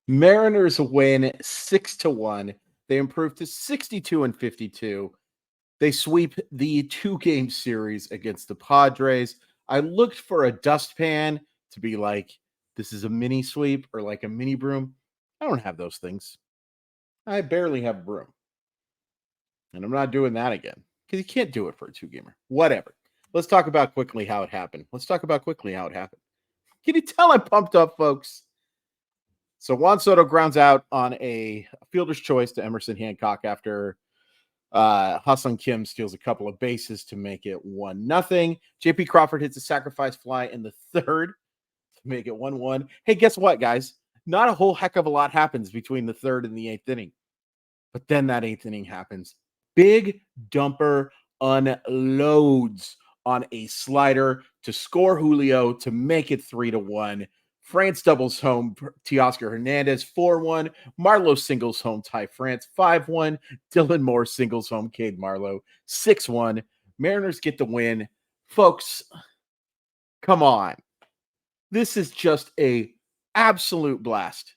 Mariners win 6-1. They improve to 62-52. They sweep the 2-game series against the Padres. I looked for a dustpan to be like, this is a mini sweep or like a mini broom. I don't have those things. I barely have a broom. And I'm not doing that again because you can't do it for a 2-gamer. Whatever. Let's talk about quickly how it happened. Can you tell I'm pumped up, folks? So Juan Soto grounds out on a fielder's choice to Emerson Hancock after Ha-Seong Kim steals a couple of bases to make it 1-0. JP Crawford hits a sacrifice fly in the third to make it 1-1. Hey, guess what, guys? Not a whole heck of a lot happens between the third and the eighth inning. But then that eighth inning happens. Big dumper unloads on a slider to score Julio to make it 3-1. France doubles home Teoscar Hernandez 4-1. Marlowe singles home Ty France 5-1. Dylan Moore singles home Cade Marlowe 6-1. Mariners get the win. Folks, come on. This is just a absolute blast.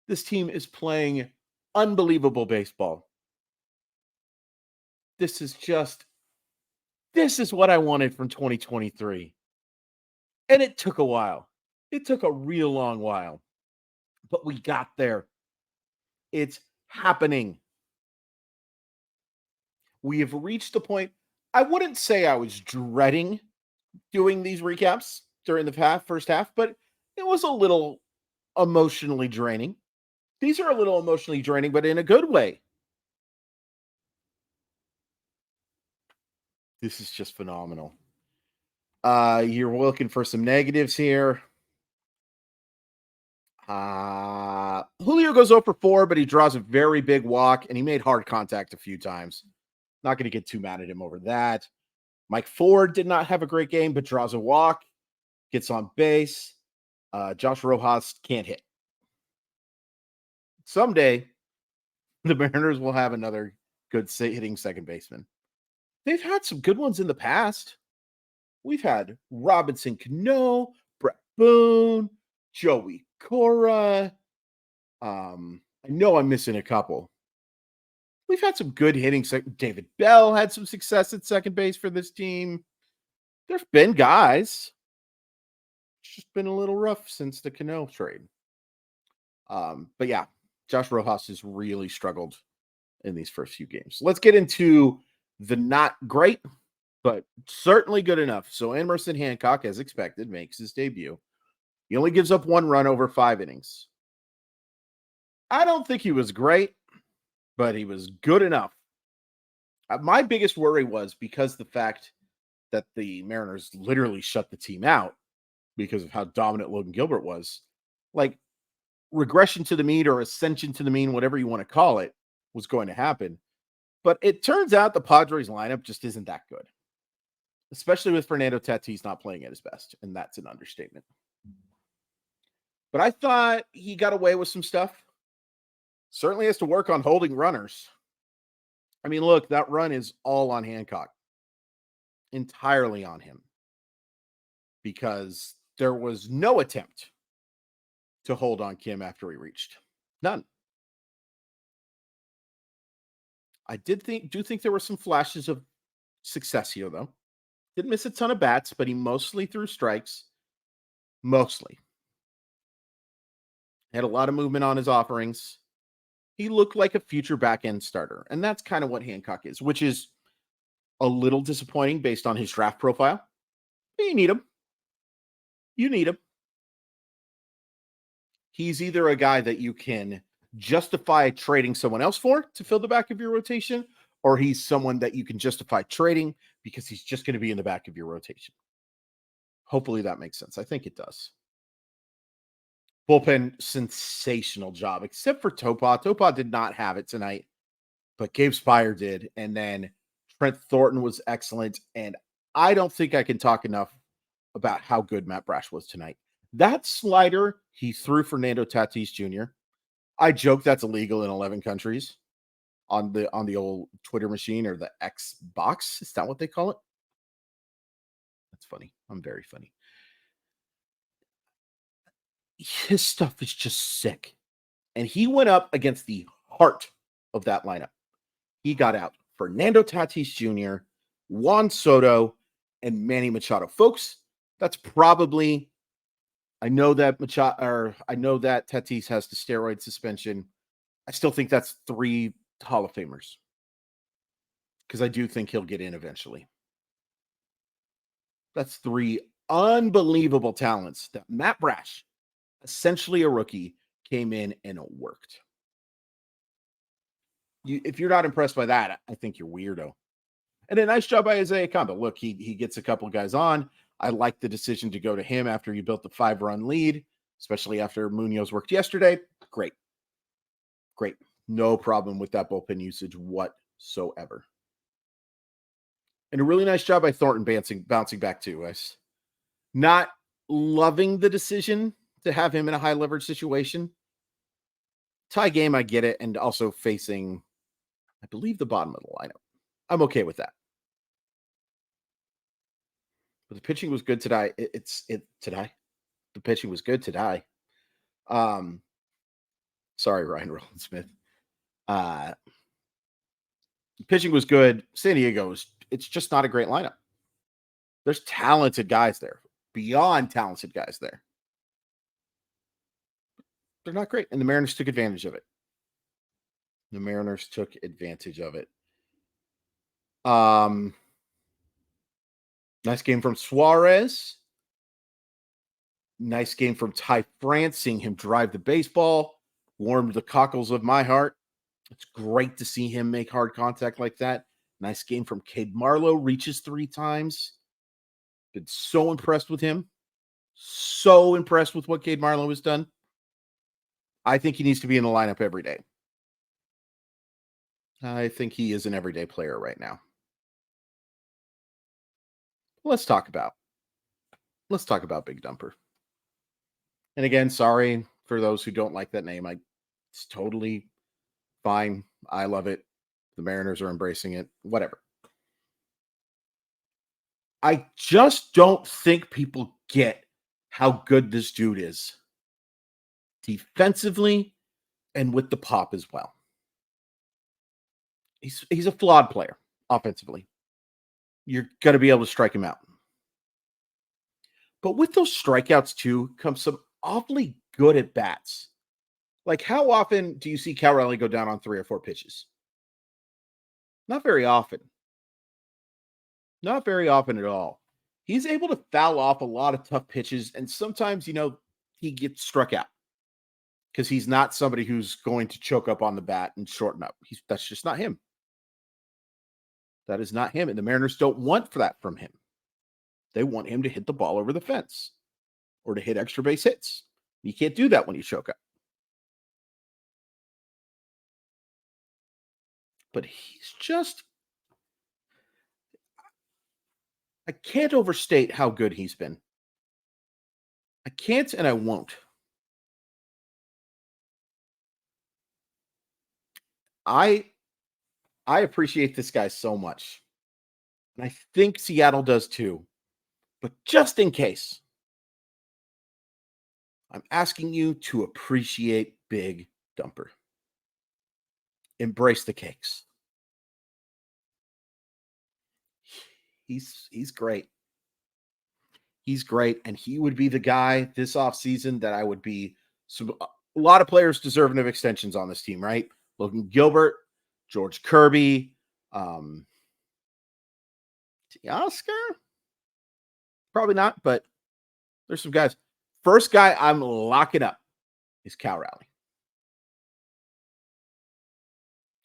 This team is playing unbelievable baseball. This is what I wanted from 2023. And it took a while. It took a real long while. But we got there. It's happening. We have reached the point. I wouldn't say I was dreading doing these recaps during the first half, but it was a little emotionally draining. These are a little emotionally draining, but in a good way. This is just phenomenal. You're looking for some negatives here. Julio goes 0 for 4, but he draws a very big walk, and he made hard contact a few times. Not going to get too mad at him over that. Mike Ford did not have a great game, but draws a walk, gets on base. Josh Rojas can't hit. Someday, the Mariners will have another good hitting second baseman. They've had some good ones in the past. We've had Robinson Cano, Brett Boone, Joey Cora. I know I'm missing a couple. We've had some good hitting. David Bell had some success at second base for this team. There's been guys. It's just been a little rough since the Cano trade. But yeah, Josh Rojas has really struggled in these first few games. Let's get into the not great, but certainly good enough. So Emerson Hancock, as expected, makes his debut. He only gives up 1 run over 5 innings. I don't think he was great, but he was good enough. My biggest worry was because the fact that the Mariners literally shut the team out because of how dominant Logan Gilbert was. Like, regression to the mean or ascension to the mean, whatever you want to call it, was going to happen. But it turns out the Padres lineup just isn't that good, especially with Fernando Tatis not playing at his best, and that's an understatement. But I thought he got away with some stuff. Certainly has to work on holding runners. I mean, look, that run is all on Hancock. Entirely on him. Because there was no attempt to hold on Kim after he reached. None. I do think there were some flashes of success here, though. Didn't miss a ton of bats, but he mostly threw strikes. Mostly. Had a lot of movement on his offerings. He looked like a future back-end starter. And that's kind of what Hancock is, which is a little disappointing based on his draft profile. But you need him. You need him. He's either a guy that you can justify trading someone else for to fill the back of your rotation, or he's someone that you can justify trading because he's just going to be in the back of your rotation. Hopefully that makes sense. I think it does. Bullpen, sensational job, except for Topa. Topa did not have it tonight, but Gabe Spire did. And then Trent Thornton was excellent. And I don't think I can talk enough about how good Matt Brash was tonight. That slider he threw Fernando Tatis Jr. I joke that's illegal in 11 countries on the old Twitter machine or the X box. Is that what they call it? That's funny. I'm very funny. His stuff is just sick. And he went up against the heart of that lineup. He got out Fernando Tatis Jr., Juan Soto, and Manny Machado. Folks, that's probably, I know that Tatis has the steroid suspension. I still think that's 3 Hall of Famers because I do think he'll get in eventually. That's 3 unbelievable talents that Matt Brash, essentially a rookie, came in and it worked. If you're not impressed by that, I think you're weirdo. And a nice job by Isaiah Comba. Look, he gets a couple guys on. I like the decision to go to him after you built the 5-run lead, especially after Munoz worked yesterday. Great. No problem with that bullpen usage whatsoever. And a really nice job by Thornton bouncing back too. I not loving the decision to have him in a high leverage situation. Tie game, I get it. And also facing, I believe, the bottom of the lineup. I'm okay with that. But the pitching was good today. Today. The pitching was good today. Sorry, Ryan Roland-Smith. The pitching was good. San Diego it's just not a great lineup. There's talented guys there, beyond talented guys there. They're not great, and the Mariners took advantage of it. Nice game from Suarez. Nice game from Ty France, seeing him drive the baseball, warmed the cockles of my heart. It's great to see him make hard contact like that. Nice game from Cade Marlowe, reaches 3 times. Been so impressed with him. So impressed with what Cade Marlowe has done. I think he needs to be in the lineup every day. I think he is an everyday player right now. Let's talk about Big Dumper. And again, sorry for those who don't like that name. It's totally fine. I love it. The Mariners are embracing it. Whatever. I just don't think people get how good this dude is. Defensively and with the pop as well. He's a flawed player offensively. You're going to be able to strike him out. But with those strikeouts too comes some awfully good at bats. Like, how often do you see Cal Raleigh go down on 3 or 4 pitches? Not very often. Not very often at all. He's able to foul off a lot of tough pitches, and sometimes, he gets struck out because he's not somebody who's going to choke up on the bat and shorten up. That's just not him. That is not him, and the Mariners don't want that from him. They want him to hit the ball over the fence or to hit extra base hits. You can't do that when you choke up. But he's just, I can't overstate how good he's been. I can't and I won't. I appreciate this guy so much. And I think Seattle does too. But just in case, I'm asking you to appreciate Big Dumper. Embrace the cakes. He's great. He's great. And he would be the guy this offseason that I would be. So a lot of players deserving of extensions on this team, right? Logan Gilbert, George Kirby, Oscar. Probably not, but there's some guys. First guy I'm locking up is Cal Raleigh.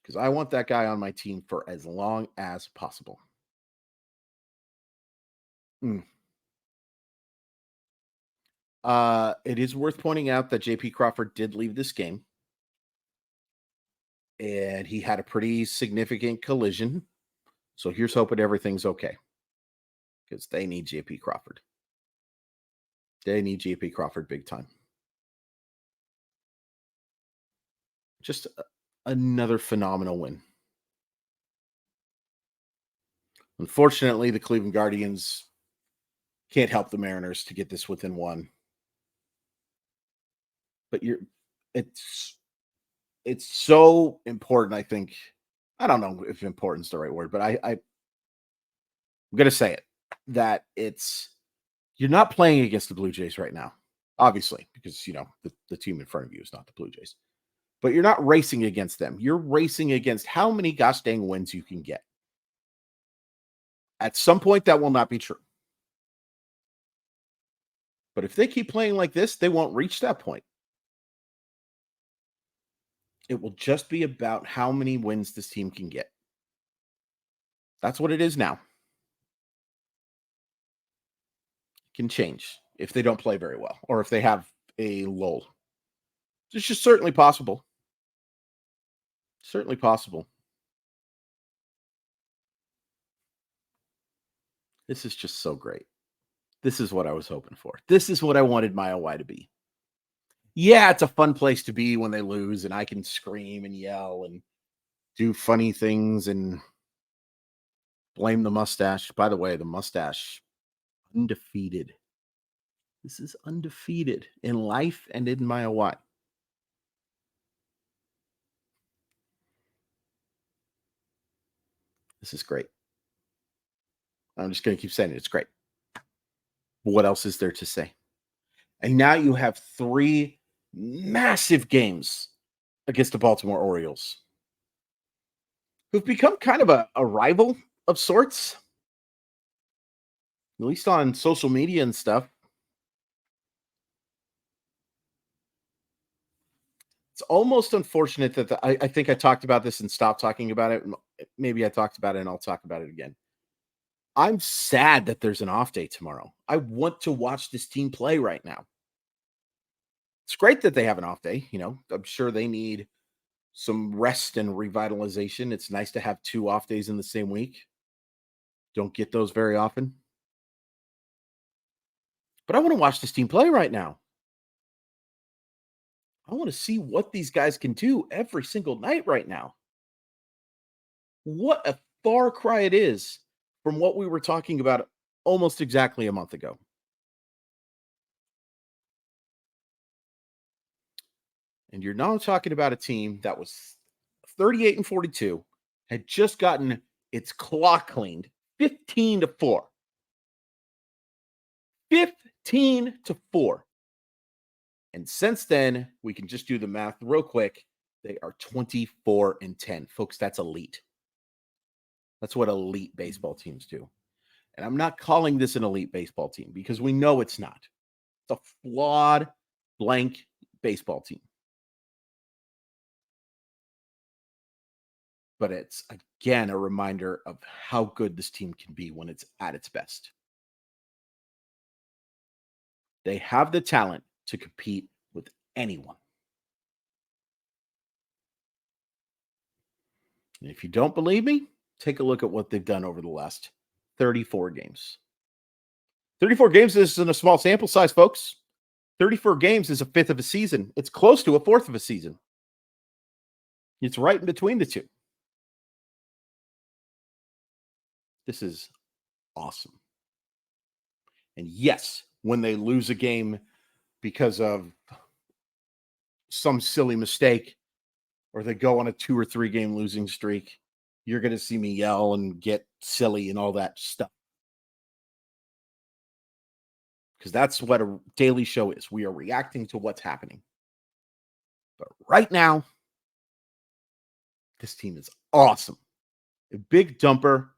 Because I want that guy on my team for as long as possible. It is worth pointing out that J.P. Crawford did leave this game. And he had a pretty significant collision. So here's hoping everything's okay. Because they need J.P. Crawford. They need J.P. Crawford big time. Just another phenomenal win. Unfortunately, the Cleveland Guardians can't help the Mariners to get this within 1. But It's so important, I think. I don't know if important's the right word, but I'm gonna say it, that it's you're not playing against the Blue Jays right now, obviously, because the team in front of you is not the Blue Jays. But you're not racing against them. You're racing against how many gosh dang wins you can get. At some point, that will not be true. But if they keep playing like this, they won't reach that point. It will just be about how many wins this team can get. That's what it is now. It can change if they don't play very well or if they have a lull. It's just certainly possible. Certainly possible. This is just so great. This is what I was hoping for. This is what I wanted my OY to be. Yeah, it's a fun place to be when they lose, and I can scream and yell and do funny things and blame the mustache. By the way, the mustache, undefeated. This is undefeated in life and in my OY. This is great. I'm just going to keep saying it. It's great. What else is there to say? And now you have 3 massive games against the Baltimore Orioles, who've become kind of a rival of sorts, at least on social media and stuff. It's almost unfortunate that I think I talked about this and stopped talking about it. Maybe I talked about it and I'll talk about it again. I'm sad that there's an off day tomorrow. I want to watch this team play right now. It's great that they have an off day. I'm sure they need some rest and revitalization. It's nice to have 2 off days in the same week. Don't get those very often. But I want to watch this team play right now. I want to see what these guys can do every single night right now. What a far cry it is from what we were talking about almost exactly a month ago. And you're now talking about a team that was 38-42, had just gotten its clock cleaned 15-4. 15-4. And since then, we can just do the math real quick. They are 24-10. Folks, that's elite. That's what elite baseball teams do. And I'm not calling this an elite baseball team because we know it's not. It's a flawed, blank baseball team. But it's, again, a reminder of how good this team can be when it's at its best. They have the talent to compete with anyone. And if you don't believe me, take a look at what they've done over the last 34 games. 34 games isn't a small sample size, folks. 34 games is a fifth of a season. It's close to a fourth of a season. It's right in between the two. This is awesome. And yes, when they lose a game because of some silly mistake or they go on a 2 or 3 game losing streak, you're going to see me yell and get silly and all that stuff. Because that's what a daily show is. We are reacting to what's happening. But right now, this team is awesome. A big dumper.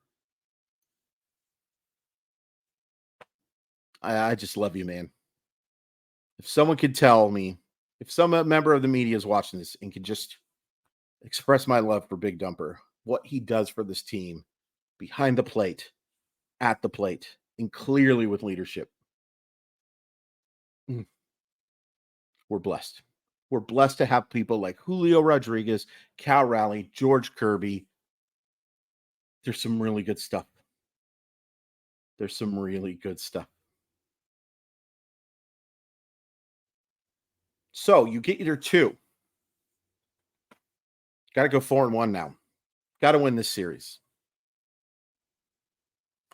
I just love you, man. If someone could tell me, if some member of the media is watching this and can just express my love for Big Dumper, what he does for this team behind the plate, at the plate, and clearly with leadership. We're blessed. We're blessed to have people like Julio Rodriguez, Cal Raleigh, George Kirby. There's some really good stuff. There's some really good stuff. So you get your 2. Got to go 4-1 now. Got to win this series.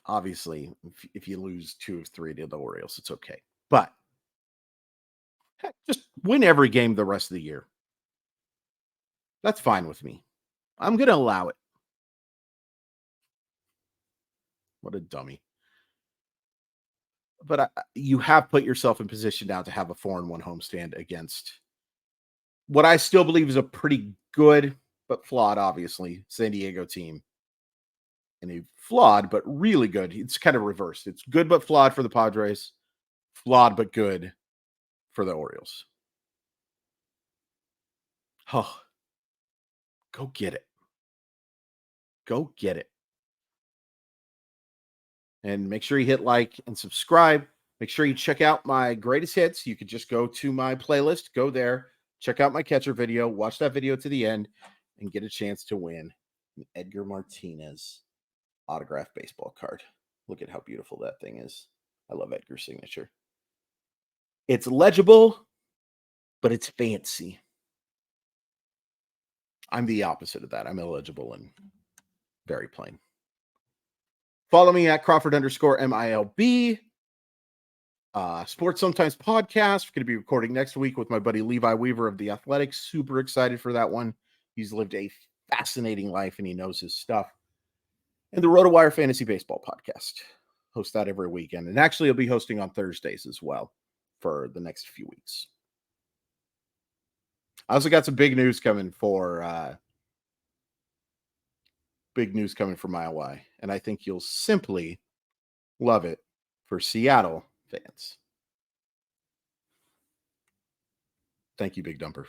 Obviously, if you lose 2 of 3 to the Orioles, it's okay. But heck, just win every game the rest of the year. That's fine with me. I'm going to allow it. What a dummy. But you have put yourself in position now to have a 4-1 homestand against what I still believe is a pretty good, but flawed, obviously, San Diego team. And a flawed, but really good. It's kind of reversed. It's good, but flawed for the Padres. Flawed, but good for the Orioles. Oh, go get it. Go get it. And make sure you hit like and subscribe. Make sure you check out my greatest hits. You could just go to my playlist, go there, check out my catcher video, watch that video to the end, and get a chance to win an Edgar Martinez autographed baseball card. Look at how beautiful that thing is. I love Edgar's signature. It's legible, but it's fancy. I'm the opposite of that. I'm illegible and very plain. Follow me at Crawford_MILB. Sports Sometimes podcast. We're going to be recording next week with my buddy Levi Weaver of The Athletics. Super excited for that one. He's lived a fascinating life and he knows his stuff. And the RotoWire Fantasy Baseball podcast. Host that every weekend. And actually, I'll be hosting on Thursdays as well for the next few weeks. I also got some big news coming for Mile Y. And I think you'll simply love it for Seattle fans. Thank you, Big Dumper.